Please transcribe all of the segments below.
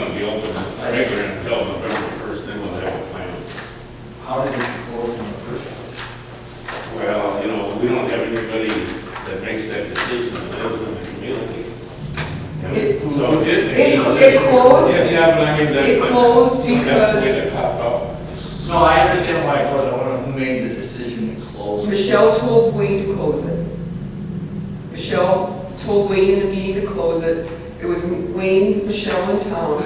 gonna be open regular until November 1st, then we'll have a plan. How did it close in the first place? Well, you know, we don't have anybody that makes that decision that lives in the community. So It closed. Yeah, but I mean, It closed that's the way because that popped up. No, I understand why it closed. I wonder who made the decision to close. Michelle told Wayne to close it. Michelle told Wayne in a meeting to close it. It was Wayne, Michelle, and Tom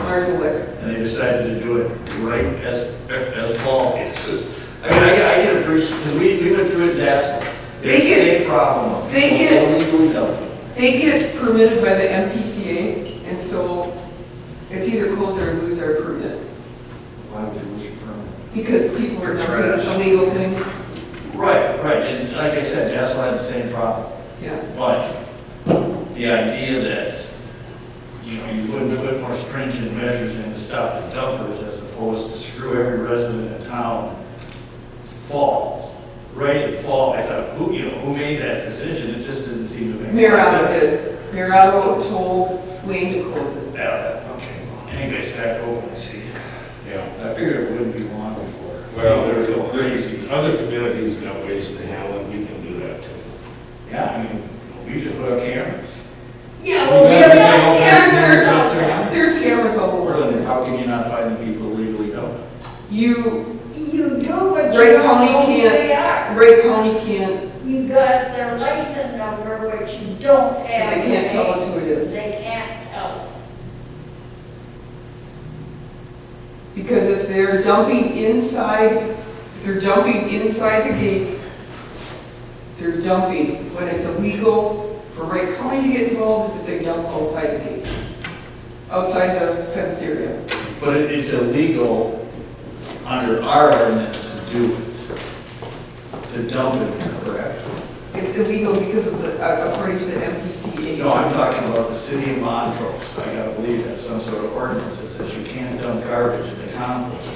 Marzlick. And they decided to do it right as fall. It's just, I mean, I can appreciate, because we went through it last. They get- Same problem. they get- Illegally dumped. They get permitted by the MPCA, and so it's either close or lose our permit. Why would you lose your permit? Because people are For dumping trash. illegal things. Right, and like I said, Dassel had the same problem. Yeah. But the idea that you wouldn't put more stringent measures in to stop the dumpers as opposed to screw every resident in town fall, right in fall, I thought, who made that decision? It just didn't seem to make Mirado sense. did. Mirado told Wayne to close it. Yeah, okay. Anyways, back over, I see. Yeah. I figured it wouldn't be long before. Well, It would there go are crazy. other communities got ways to handle it, we can do that too. Yeah, I mean, we should put up cameras. Yeah, We well, we got- have we got- There's out there. There's cameras all over. Or then how can you not find the people legally dumping? You, You do, but you Wright don't County know who they can't, are. Wright County can't, You got their license number, but you don't have. they can't their tell us name. who it is. They can't tell us. Because if they're dumping inside the gate, they're dumping. When it's illegal for Wright County to get involved is if they dump outside the gate, outside the fenced area. But it's illegal under our ordinance to do it, to dump it, correct? It's illegal because of the, according to the MPCA. No, I'm talking about the city of Montrose. I gotta believe that's some sort of ordinance that says you can't dump garbage in the compost.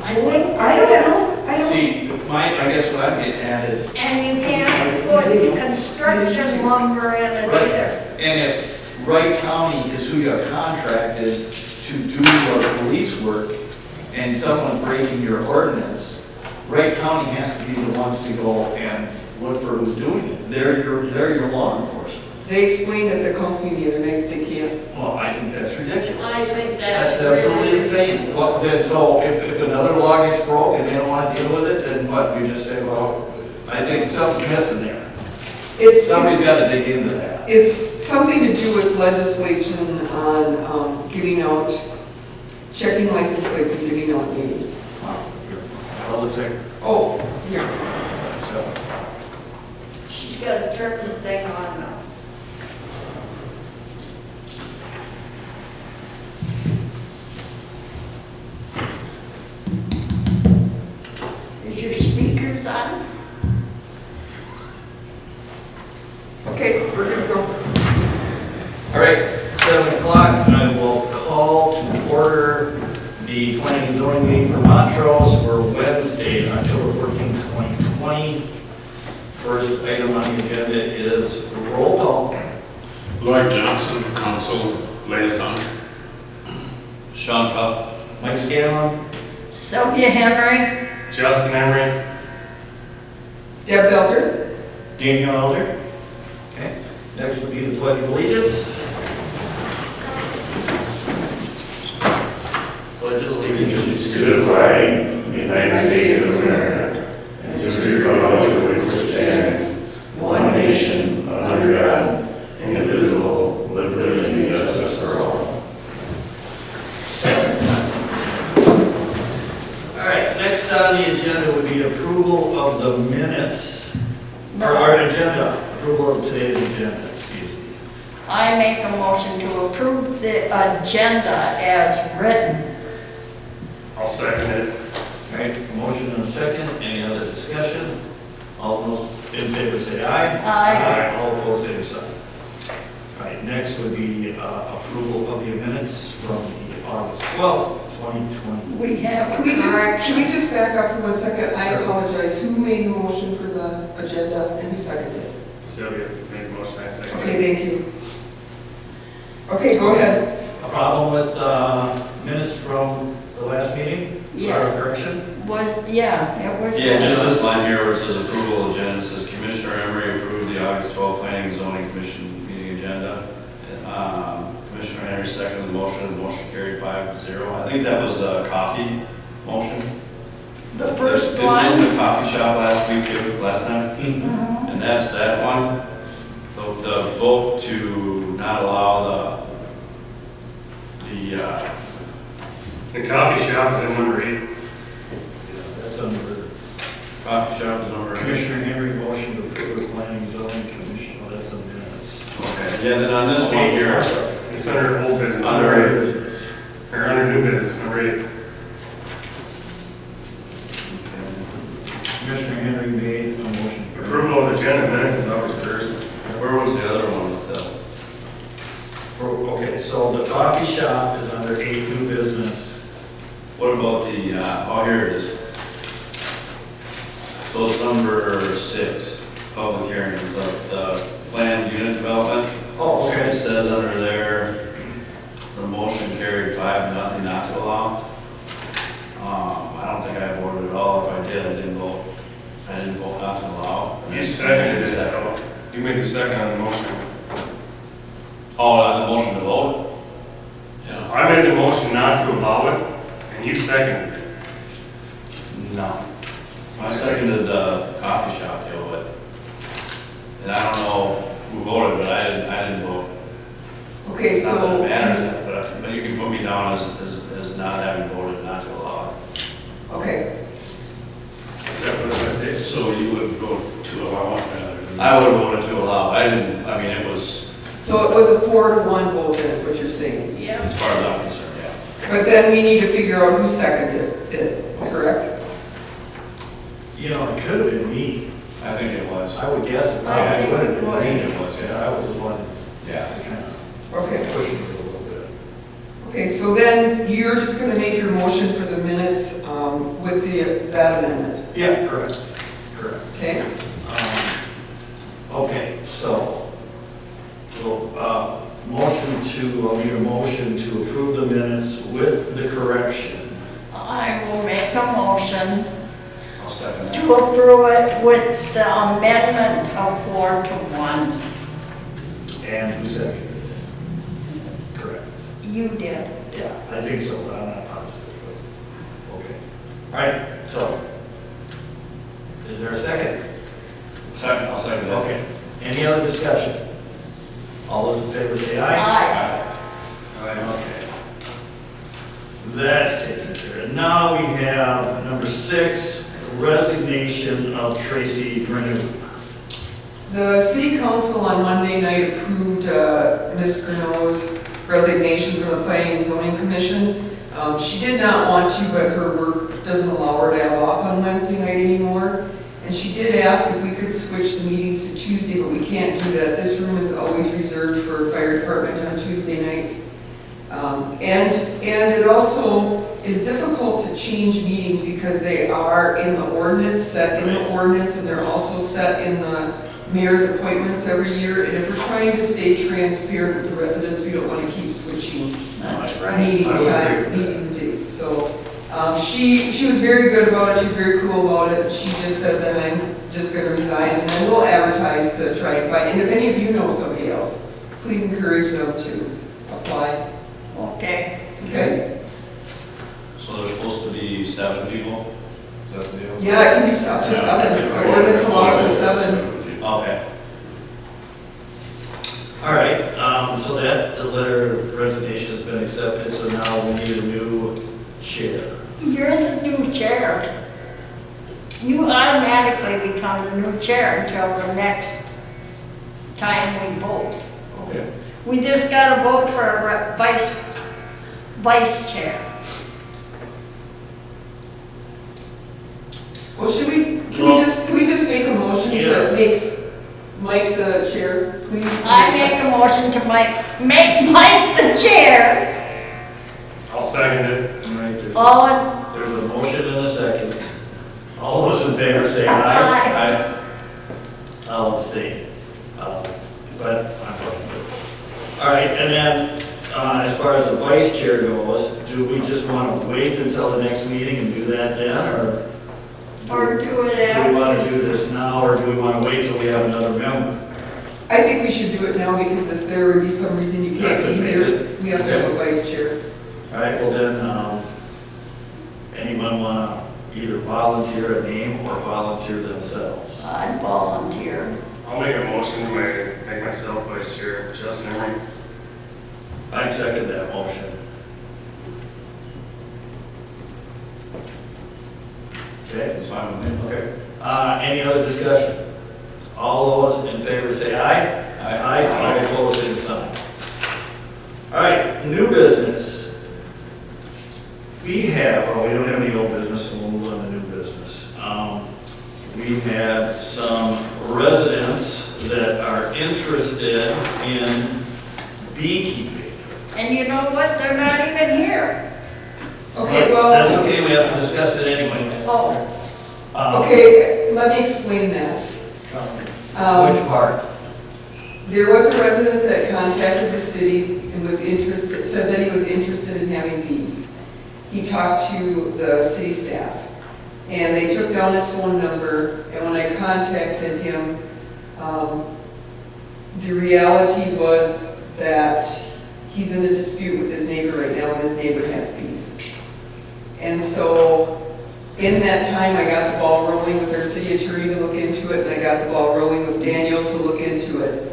I don't know. I don't. See, I guess what I'm getting at is, And you can't put construction lumber in it right, either. and if Wright County is who you're contracted to do your police work, and someone's breaking your ordinance, Wright County has to be the ones to go and look for who's doing it. They're your law enforcement. They explained at the council meeting the other night that they can't. Well, I think that's ridiculous. I think That's that's absolutely really. insane. Well, then, so if another law gets broke and they don't want to deal with it, then what? You just say, well, I think something's missing there. Somebody's got to dig into that. It's something to do with legislation on giving out, checking license plates and giving out names. Public sector. Oh, here. So, She's got to turn the thing on now. Is your speakers on? Okay, we're gonna go. all right, 7 o'clock, I will call to order the planning and zoning meeting for Montrose for Wednesday, October 14, 2020. First item on the agenda is roll call. Lloyd Johnson, council liaison. Sean Puff. Mike Scanlon. Sylvia Henry? Justin Emery. Deb Belter. Daniel Elder. Okay, next will be the pledge of allegiance. Pledge of allegiance To the flag of the United States of America, and to the republic for which it stands, one nation, under God, indivisible, with liberty and justice for all. All right, next on the agenda would be approval of the minutes, or our agenda, approval of today's agenda, excuse me. I make a motion to approve the agenda as written. I'll second it. All right, motion and a second, any other discussion? All those in favor say aye. Aye. All opposed say the same. All right, next would be approval of the minutes from the August 12th, 2020. We have Can we a just, correction. can we just back up for 1 second? I apologize. Who made the motion for the agenda and who seconded it? Sylvia made a motion, I second. Okay, thank you. Okay, go ahead. A problem with minutes from the last meeting? Yeah. Or correction? Yeah, it was. Yeah, just this line here where it says approval agenda, it says Commissioner Emery approved the August 12 Planning and Zoning Commission meeting agenda. Commissioner Henry seconded the motion, the motion carried 5-0. I think that was the coffee motion. The first It was one. the coffee shop last time, Mhm. and that's that one. The vote to not allow the coffee shop is in number 8. That's under Coffee shop is number 8. Commissioner Henry motion to approve the planning and zoning commission. Oh, that's in minutes. Okay, yeah, then on this one here, It's under old business, Under number 8, business. or under new business, number 8. Commissioner Henry made a motion. Approval of agenda minutes is August 1st. where was the other one with the? Okay, so the coffee shop is under 8 new business. What about the, oh, here it is. So it's number 6, public hearings, the planned unit development. Oh, It says under there, the motion carried 5-0 not to allow. I don't think I voted at all. If I did, I didn't vote not to allow. You seconded it, though. You made the second on the motion. Oh, on the motion to vote? Yeah. I made the motion not to allow it, and you seconded it. No. I seconded the coffee shop deal, but, and I don't know who voted, but I didn't vote. Okay, Not that it so, matters, but you can put me down as not having voted not to allow it. okay, Except for the So you would vote to allow it rather than? I would have voted to allow, it was, so it was a 4-1 vote, then is what you're saying. Yeah. as far as I'm concerned, yeah. But then we need to figure out who seconded it, correct? You know, it could have been me. I think it was. I would guess it I probably think would have it been was. me. It was, yeah, I was the one Yeah. kind of Okay, pushing it a little bit. okay, so then you're just gonna make your motion for the minutes with that amendment, Yeah, correct, correct. okay? Okay, so, I'll need a motion to approve the minutes with the correction. I will make a motion I'll second that. to approve it with the amendment of 4-1. And who seconded it? Correct. You did. Yeah, I think so, but I'm not positive. But okay. All right, so, is there a second? I'll second that. Okay. Any other discussion? All those in favor say aye. Aye. Okay. That's taken care of. Now we have number 6, resignation of Tracy Grenew. The city council on Monday night approved Ms. Grenou's resignation from the planning and zoning commission. She did not want to, but her work doesn't allow her to have off on Wednesday night anymore. And she did ask if we could switch the meetings to Tuesday, but we can't do that. This room is always reserved for fire department on Tuesday nights. And it also is difficult to change meetings because they are in the ordinance, set in the ordinance, and they're also set in the mayor's appointments every year. And if we're trying to stay transparent with the residents, we don't want to keep switching That's right. meeting I would agree time, with that. meeting date. So she was very good about it, she's very cool about it. She just said that I'm just gonna resign, and then we'll advertise to try and find, and if any of you know somebody else, please encourage them to apply, Okay. okay? So there's supposed to be 7 people? Is that the deal? Yeah, it can be up to 7, the ordinance allows for 7. Okay. All right, so that, the letter of resignation has been accepted, so now we need a new chair. You're the new chair. You automatically become the new chair until the next time we vote. Okay. We just gotta vote for a vice chair. Well, can we just make a motion Yeah. that makes Mike the chair, please? I make a motion to make Mike the chair. I'll second it. All right, All in, there's a motion and a second. All those in favor say aye. aye. I'll abstain. But I'm voting. All right, and then vice chair goes, do we just want to wait until the next meeting and do that then, or? Or do it Do we after. want to do this now, or do we want to wait till we have another member? I think we should do it now because if there would be some reason you can't be Yeah, here, we have to have a vice chair. All right, well then, anyone want to either volunteer a name or volunteer themselves? I'd volunteer. I'll make a motion to make myself vice chair, Justin Emery. I second that motion. Okay, It's fine with me. okay. Any other discussion? All those in favor say aye. Aye. All opposed, same sign. All right, new business. We have, we don't have any old business, so we'll move on to new business. We have some residents that are interested in beekeeping. And you know what? They're not even here. Okay, That's well, okay, we have to discuss it anyway. Oh, okay, let me explain that. Which part? There was a resident that contacted the city and was interested, said that he was interested in having bees. He talked to the city staff, and they took down his phone number, and when I contacted him, the reality was that he's in a dispute with his neighbor right now, and his neighbor has bees. And so, in that time, I got the ball rolling with our city attorney to look into it, and I got the ball rolling with Daniel to look into it.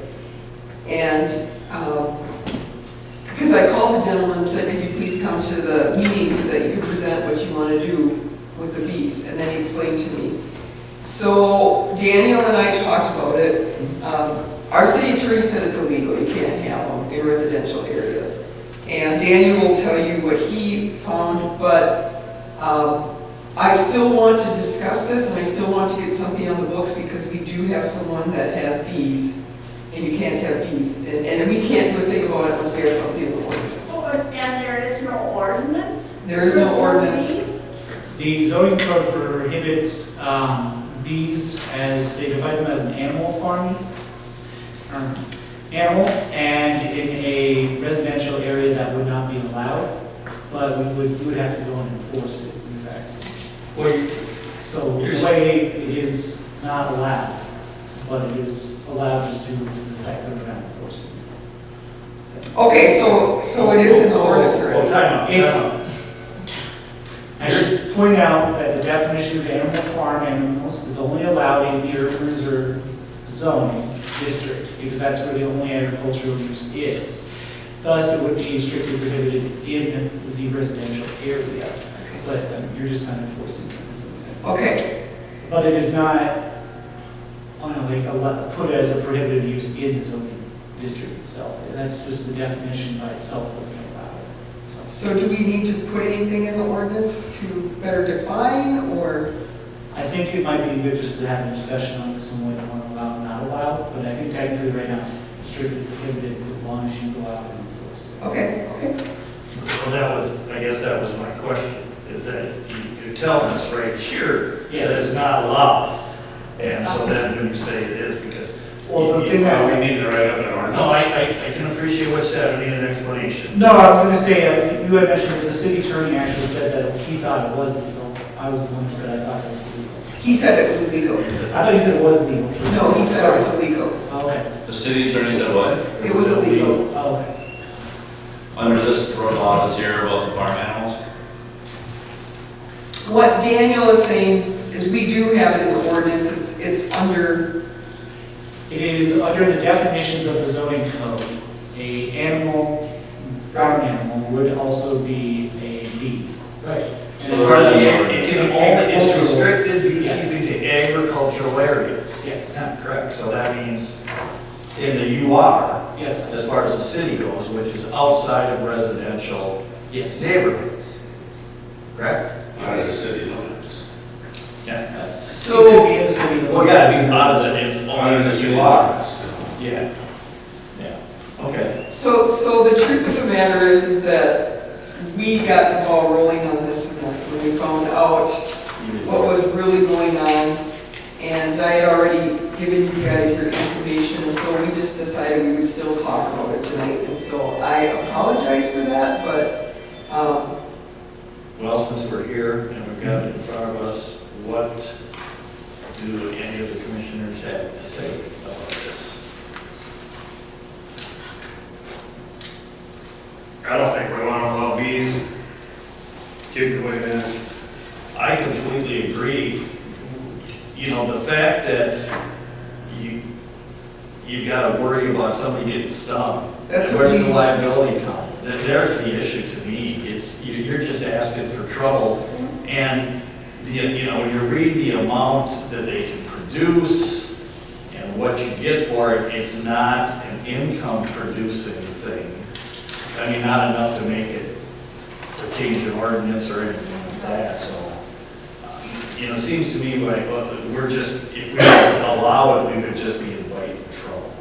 And, because I called the gentleman and said, could you please come to the meeting so that you can present what you want to do with the bees, and then he explained to me. So Daniel and I talked about it. Our city attorney said it's illegal, you can't have them in residential areas. And Daniel will tell you what he found, but I still want to discuss this, and I still want to get something on the books because we do have someone that has bees, and you can't have bees. And we can't do a thing about it unless we have something in the ordinance. oh, and there is no ordinance? There is no ordinance. The zoning code prohibits bees as, they define them as an animal farm, animal, and in a residential area that would not be allowed, but we would have to go and enforce it, in fact. So the way it is not allowed, but it is allowed just to the fact that we're not enforcing it. Okay, so it is in the ordinance Well, already. time out, It's- time out. I should point out that the definition of animal farm animals is only allowed in your reserve zoning district, because that's where the only agricultural use is. Thus, it would be strictly prohibited in the residential area, but you're just not enforcing it. is what I'm saying. Okay, But it is not, put as a prohibited use in the zoning district itself. That's just the definition by itself doesn't allow it. so do we need to put anything in the ordinance to better define, or? I think it might be good just to have a discussion on this and what you want to allow and not allow, but I think technically right now it's strictly prohibited as long as you go out and enforce it. Okay, Well, I guess that was my question, is that you're telling us right here that Yes. it's not allowed. And so then when you say it is, because. Well, the thing Well, that, we need to write up an ordinance. No, I can appreciate what you said, I need an explanation. no, I was going to say, you had mentioned that the city attorney actually said that he thought it was legal. I was the one who said I thought it was illegal. he said it was illegal. I thought you said it was legal. No, he said it was illegal. Okay. The city attorney said what? It was illegal. Oh, okay. Under this law that's here about the farm animals? What Daniel is saying is we do have it in the ordinance, it's under, It is under the definitions of the zoning code. A animal, farm animal would also be a bee. Right. And So part of the, it's- it can only, it's agricultural- restricted Yes. beekeeping to agricultural areas. Yes, Correct, so that means in the UR, yes, as far as the city goes, which is outside of residential yes. neighborhoods. Correct? Out of the city limits. Yes. It could be in the city. Well, yeah, I mean, out of the, Out of the city UR. limits. Yeah. Yeah, okay. so the truth of the matter is that we got the ball rolling on this, and that's when we found out what was really going on. And I had already given you guys your information, and so we just decided decided we would still talk about it tonight. And so I apologize for that, but, Well, since we're here and we've got it in front of us, what do any of the commissioners have to say about this? I don't think we want to allow bees. Keep it the way it is. I completely agree. You know, the fact that you gotta worry about somebody getting stung, That's and what where's the we- liability come? There's the issue to me. You're just asking for trouble. And, you know, you read the amount that they can produce and what you get for it, it's not an income producing thing. I mean, not enough to make it, to change an ordinance or anything like that, so. You know, it seems to me like, well, we're just, if we allow it, we would just be inviting trouble.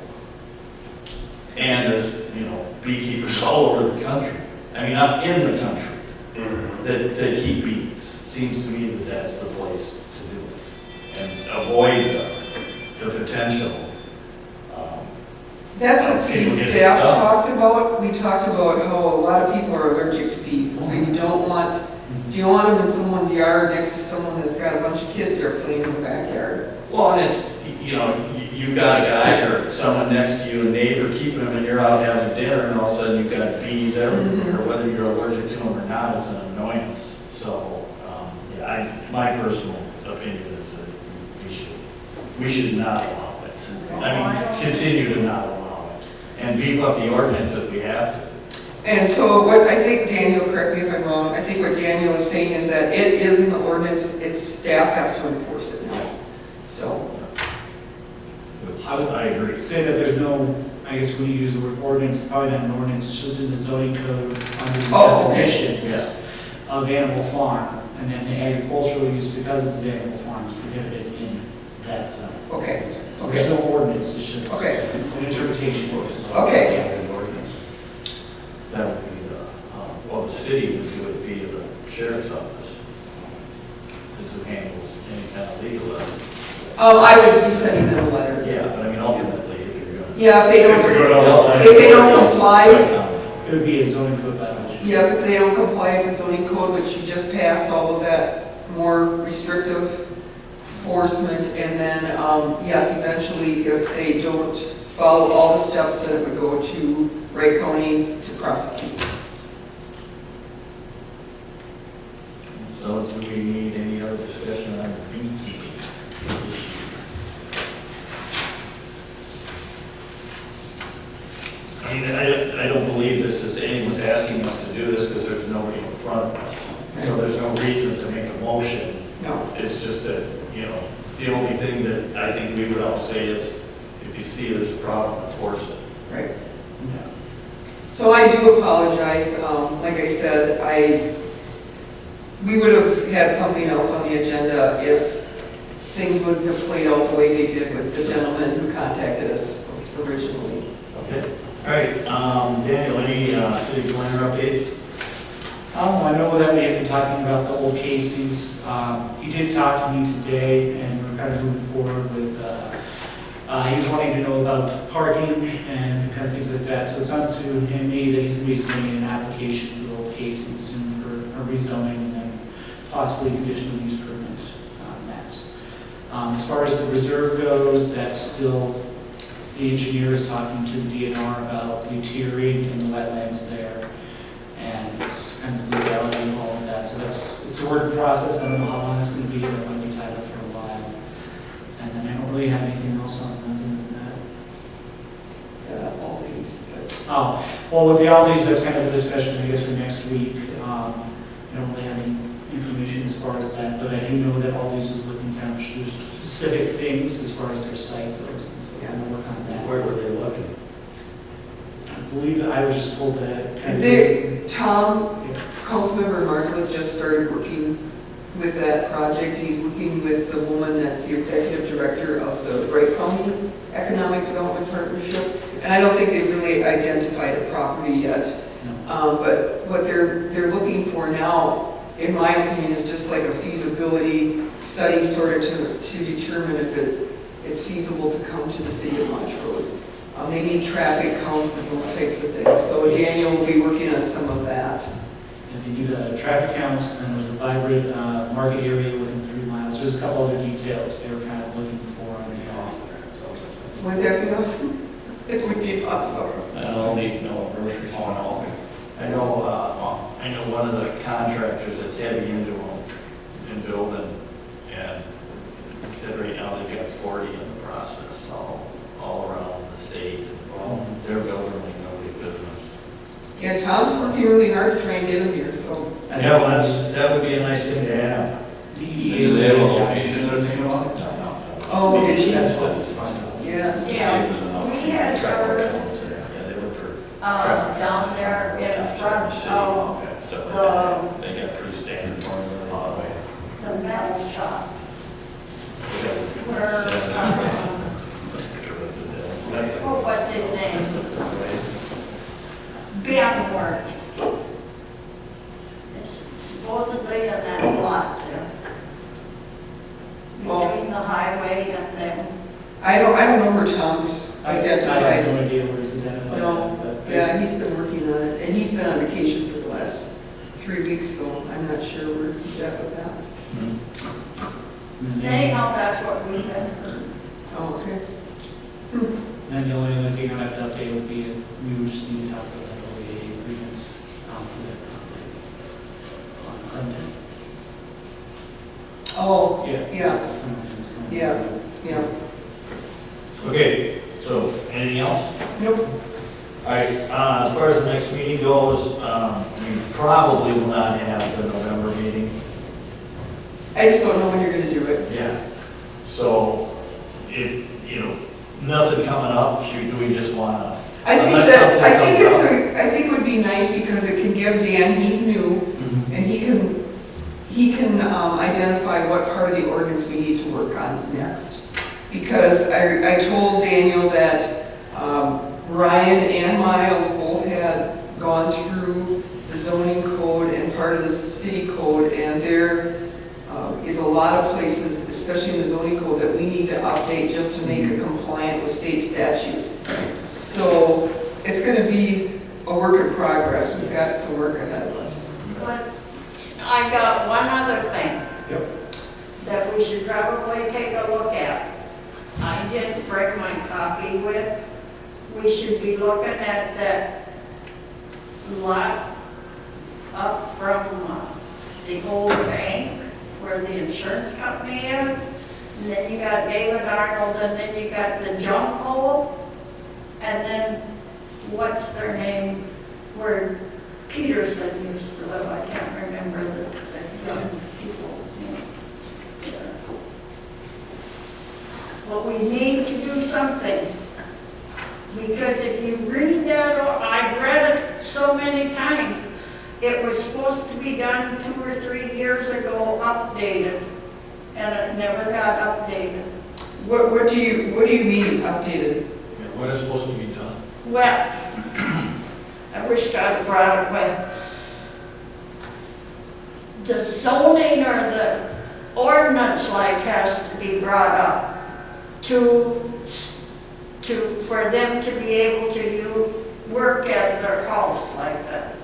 And there's, you know, beekeepers all over the country. I mean, I'm in the country that keep bees. Seems to me that that's the place to do it. And avoid the potential. that's what city People get staff stung. talked about. We talked about how a lot of people are allergic to bees. And so you don't want them in someone's yard next to someone that's got a bunch of kids that are playing in the backyard. Well, and it's, you know, you've got a guy or someone next to you, a neighbor, keeping them, and you're out having dinner, and all of a sudden you've got bees everywhere, whether you're allergic to them or not, it's an annoyance. So, yeah, my personal opinion is that we should not allow it. I mean, continue to not allow it, and beef up the ordinance if we have to. And so what I think, Daniel, correct me if I'm wrong, I think what Daniel is saying is that it is in the ordinance, its staff has to enforce it now. So, I agree. Say that there's no, I guess when you use the word ordinance, probably not an ordinance, it's just in the zoning code under the Oh, okay. definitions Yeah. of animal farm. And then the agricultural use, because it's an animal farm, is prohibited in that zone. okay, So there's no ordinance, it's just Okay. an interpretation. Okay. Yeah, an ordinance. That would be well, the city would do it via the sheriff's office. Is who handles any kind of legal. I would be sending them a letter. Yeah, but I mean, ultimately, if you're going to. Yeah, if they If we go don't, to all the- if they don't comply, It would be a zoning code violation. yeah, if they don't comply, it's a zoning code, which you just passed all of that more restrictive enforcement, and then, yes, eventually, if they don't follow all the steps, then it would go to Wright County to prosecute. So do we need any other discussion on beekeeping? I mean, I don't believe this is, anyone's asking us to do this because there's nobody in front of us. So there's no reason to make a motion. No. It's just that, you know, the only thing that I think we would all say is, if you see there's a problem, enforce it. Right. Yeah. So I do apologize. Like I said, we would have had something else on the agenda if things wouldn't have played out the way they did with the gentleman who contacted us originally. So. Okay. All right, Daniel, any city planner updates? I know that we have been talking about the old casings. He did talk to me today, and we're kind of moving forward with, he was wanting to know about parking and kind of things like that. So it sounds to me that he's going to be submitting an application for the old casings soon for a rezoning and then possibly conditional use permit on that. As far as the reserve goes, that's still, the engineer is talking to the DNR about deteriorating in the wetlands there. And it's kind of the legality of all of that. So it's a work process. I don't know how long it's going to be, but it might be tied up for a while. And then I don't really have anything else on other than that. All these, but Oh, well, with the Aldi's, that's kind of a discussion, I guess, for next week. I don't really have any information as far as that, but I do know that Aldi's is looking kind of for specific things as far as their site goes. And so I'm going to work on that. Where were they looking? I believe that I was just told that kind of. Tom, Councilmember Marslet just started working with that project. He's working with the woman that's the executive director of the Wright County Economic Development Partnership. And I don't think they've really identified a property yet. But what they're looking for now, in my opinion, is just like a feasibility study sort of to determine if it's feasible to come to the city of Montrose. They need traffic counts and those types of things. So Daniel will be working on some of that. And they do traffic counts, and there's a vibrant market area within 3 miles. There's a couple other details they were kind of looking for on the also. Would that be awesome? It would be awesome. I don't need no grocery store. I know one of the contractors that's heavy into them, in building, and he said right now they've got 40 in the process, all around the state. Well, they're building like nobody's business. Yeah, Tom's working really hard to try and get him here, so. Yeah, well, that would be a nice thing to have. Do they have a location they're thinking about? Oh, did you? That's what it's fun. Yeah. Yeah, we had her, Yeah, they look for. down there in front of They got pretty standard formula. the metal shop, where, oh, what's his name? Ben works. It's supposedly in that lot there. Between the highway and them. I don't know where Tom's I have identified. no idea where he's identified. No, but- yeah, he's been working on it, and he's been on vacation for the last 3 weeks, so I'm not sure where he's at with that. And then- Anyhow, that's what we had heard. Oh, okay. And the only other thing I have to update would be, we would just need to have the OEA agreement for that property. Oh, Yeah. yeah, it's coming. Yeah. yeah. Okay, so anything else? Nope. All right, as far as the next meeting goes, we probably will not have the November meeting. I just don't know when you're gonna do it. Yeah. So if, nothing coming up, do we just want to? I think I think it would be nice because it can give Dan, he's new, and he can identify what part of the ordinance we need to work on next. Because I told Daniel that Ryan and Miles both had gone through the zoning code and part of the city code, and there is a lot of places, especially in the zoning code, that we need to update just to make it compliant with state statute. So it's going to be a work in progress. We've got some work ahead of us. But I got one other thing. Yep. That we should probably take a look at. I didn't bring my copy with. We should be looking at that lot up from the old bank where the insurance company is. And then you got David Arnold, and then you got the junk hole. And then, what's their name, where Peterson used to live, I can't remember the young people's name. But we need to do something. Because if you read that, I read it so many times, it was supposed to be done 2 or 3 years ago, updated, and it never got updated. What do you mean updated? What is supposed to be done? Well, I wish I'd brought it with. The zoning or the ordinance like has to be brought up for them to be able to work at their house like that.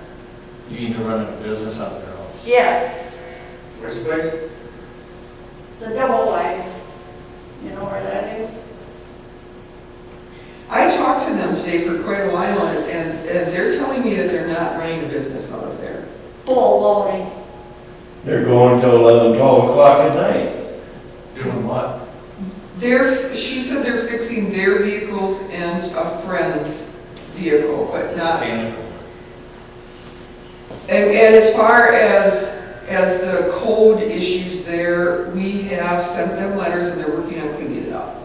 You need to run a business out of their house. Yes, Where's the place? the double wide. You know where that is? I talked to them today for quite a while, and they're telling me that they're not running a business out of there. Bull loading. They're going till 11, 12 o'clock at night. Doing what? She said they're fixing their vehicles and a friend's vehicle, but not. Mechanical. And as far as the code issues there, we have sent them letters and they're working on cleaning it up.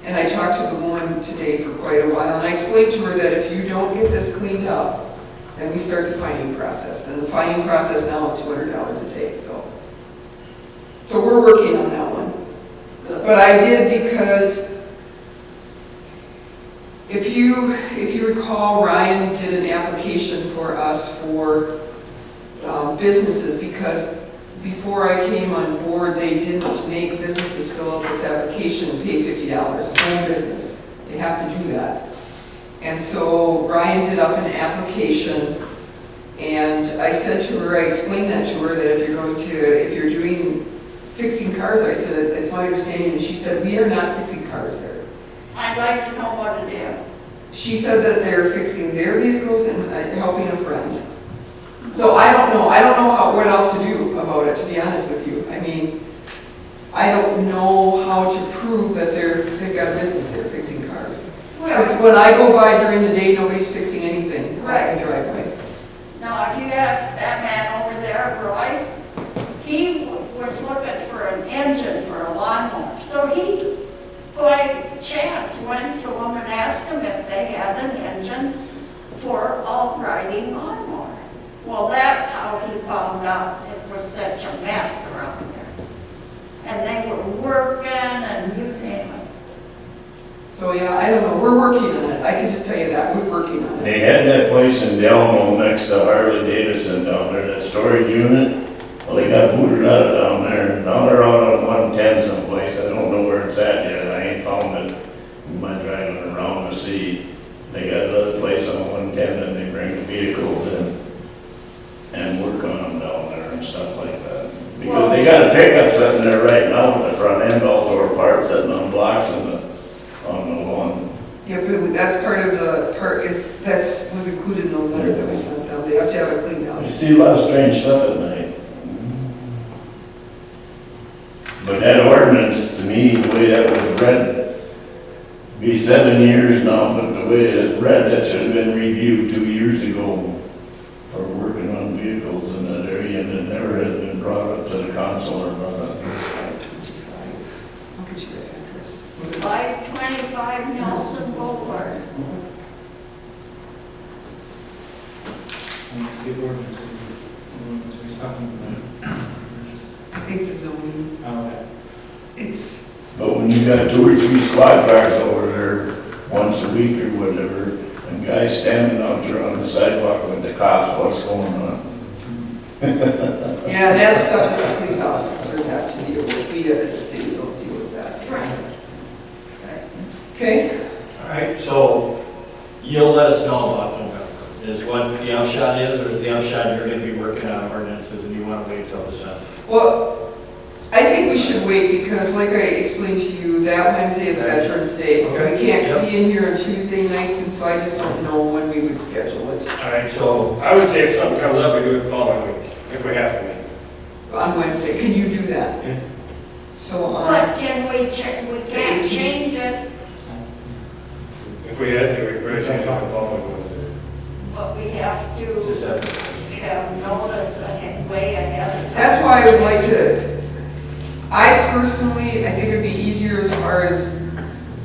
And I talked to the woman today for quite a while, and I explained to her that if you don't get this cleaned up, then we start the fining process. And the fining process now is $200 a day, so we're working on that one. But I did because if you recall, Ryan did an application for us for businesses, because before I came on board, they didn't make businesses fill out this application and pay $50, home business. They They have to do that. And so Ryan did up an application, and I said to her, I explained that to her, that if you're doing fixing cars, I said, it's my understanding, and she said, we are not fixing cars there. I'd like to know what it is. She said that they're fixing their vehicles and helping a friend. So I don't know what else to do about it, to be honest with you. I mean, I don't know how to prove that they've got a business there fixing cars. Because Well, when I go by during the day, nobody's fixing anything Right. on the driveway. now, if you ask that man over there, Roy, he was looking for an engine for a lawnmower. So he, by chance, went to them and asked them if they had an engine for a riding lawnmower. Well, that's how he found out it was such a mess around there. And they were working and you name it. So yeah, I don't know, we're working on it. I can just tell you that, we're working on it. They had that place in Delano next to Harley Davidson down there, that storage unit. Well, they got booted out of down there. Now they're out on 110 someplace. I don't know where it's at yet. I ain't found it. We might driving around to see. They got another place on 110 and they bring the vehicles in and work on them down there and stuff like that. Because they got a pickup sitting there right now with the front end all tore apart, sitting on blocks on the lawn. Yeah, but that's was included in the letter that we sent them. They have to have it cleaned out. You see a lot of strange stuff at night. But that ordinance, to me, the way that was read, be 7 years now, but the way it's read, that should have been reviewed 2 years ago for working on vehicles in that area, and it never has been brought up to the council or nothing. It's 525. I'll get you that address. 525 Nelson Boulevard. What's the ordinance we're talking about? I think the zoning, Oh, okay. it's, But when you got 2 or 3 squad cars over there once a week or whatever, and guys standing out there on the sidewalk with the cops, what's going on? yeah, that's stuff that the police officers have to deal with. We as a city don't deal with that. Right. Okay? All right, so you'll let us know about November, is what the upshot is, or is the upshot you're gonna be working on ordinances and you wanna wait till December? Well, I think we should wait because like I explained to you, that Wednesday is Veterans Day. Okay. We can't be in here on Tuesday nights, and so I just don't know when we would schedule it. All right, so I would say if something comes up, we do it the following week, if we have to. On Wednesday, can you do that? Yeah. So, But can we check, we can't change it, If we had to, we could change it the following Wednesday. but we have Just to have notice way ahead of time. that's why I would like to, I personally, I think it'd be easier as far as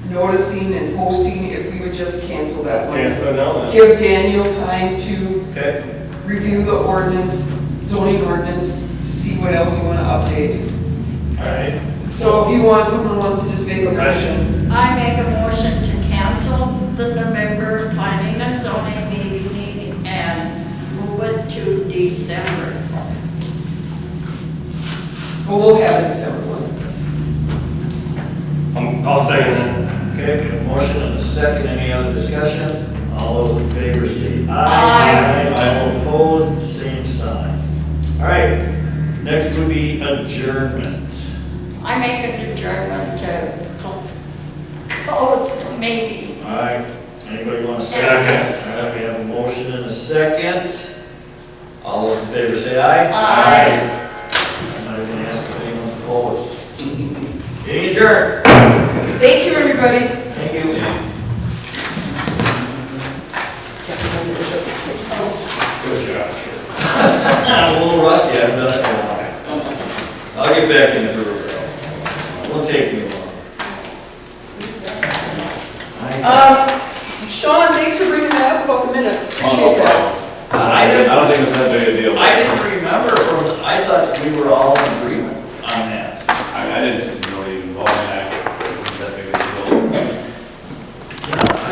noticing and posting if we would just cancel that one. Cancel it now then. Give Daniel time to Okay, review the ordinance, zoning ordinance, to see what else we want to update. all right. So if someone wants to just make a motion. I make a motion to cancel the November planning and zoning meeting and move it to December. Well, we'll have it December 1. I'll second that. Okay, we have a motion and a second, any other discussion? All those in favor say Aye. All opposed, same sign. All right, next would be adjournment. I make an adjournment to close the meeting. All right, anybody want to say? Second. All right, we have a motion and a second. All those in favor say aye. Aye. I'm not even asking if anyone's opposed. Meeting adjourned. Thank you, everybody. Thank you. Good job. I'm a little rusty, I haven't done it in a while. I'll get back in the groove. Won't take me long. Sean, thanks for bringing that up about the minutes. Appreciate that. I don't think it's that big a deal. didn't remember I thought we were all in agreement on that. I didn't,